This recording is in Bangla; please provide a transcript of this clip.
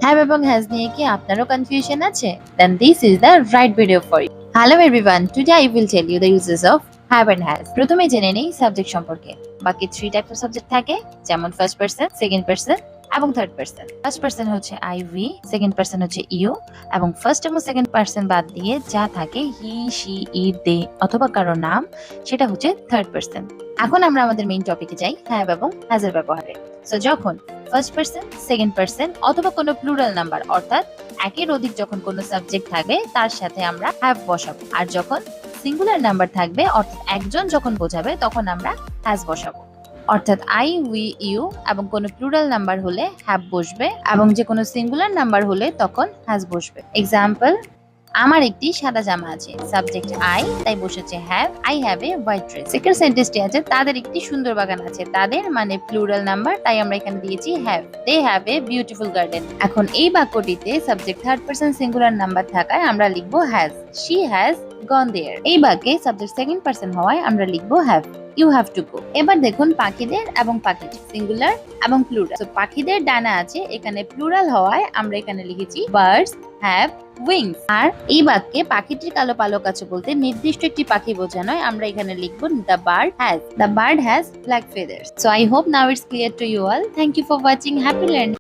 হ্যাভ এবং হ্যাজ নিয়ে কি আপনারও কনফিউশন আছে? Then this is the right video for you. Hello everyone, today I will tell you the uses of have and has. প্রথমে জেনে নেই সাবজেক্ট সম্পর্কে। বাকি 3 টাইপস অফ সাবজেক্ট থাকে, যেমন ফার্স্ট পারসন, সেকেন্ড পারসন এবং থার্ড পারসন। ফার্স্ট পারসন হচ্ছে আই উই, সেকেন্ড পারসন হচ্ছে ইউ, এবং ফার্স্ট এবং সেকেন্ড পারসন বাদ দিয়ে যা থাকে হি, শি, ইট, দে অথবা কারো নাম, সেটা হচ্ছে থার্ড পারসন। এখন আমরা আমাদের মেইন টপিকে যাই, হ্যাভ এবং হ্যাজ এর ব্যবহারে। সো যখন ফার্স্ট পারসন, সেকেন্ড পারসন অথবা কোনো প্লুরাল নাম্বার অর্থাৎ একের অধিক যখন কোনো সাবজেক্ট থাকবে তার সাথে আমরা হ্যাভ বসাবো, আর যখন সিঙ্গুলার নাম্বার থাকবে অর্থাৎ একজন যখন বোঝাবে তখন আমরা হ্যাজ বসাবো। অর্থাৎ আই উই ইউ এবং কোনো প্লুরাল নাম্বার হলে হ্যাভ বসবে, এবং যে কোনো সিঙ্গুলার নাম্বার হলে তখন হ্যাজ বসবে। এক্সাম্পল, আমার একটি সাদা জামা আছে, সাবজেক্ট আই, তাই বসেছে have, I have a white dress. Second সেন্টেন্সটি আছে তাদের একটি সুন্দর বাগান আছে, তাদের মানে প্লুরাল নাম্বার, তাই আমরা এখানে দিয়েছি have, they have a beautiful garden. এখন এই বাক্যটিতে subject third person singular number থাকায় আমরা লিখবো has, she has gone there. এই বাক্যে সাবজেক্ট সেকেন্ড পারসন হওয়ায় আমরা লিখবো have, you have to go. এবার দেখুন পাখিদের এবং পাখিটি সিঙ্গুলার এবং প্লুরাল। তো পাখিদের ডানা আছে, এখানে প্লুরাল হওয়ায় আমরা এখানে লিখেছি বার্ডস হ্যাভ উইংস। আর এই বাক্যে পাখিটির কালো পালক আছে বলতে নির্দিষ্ট একটি পাখি বোঝানোয় আমরা এখানে লিখবো the bird has black feathers. So I hope now it's clear to you all. Thank you for watching. Happy learning.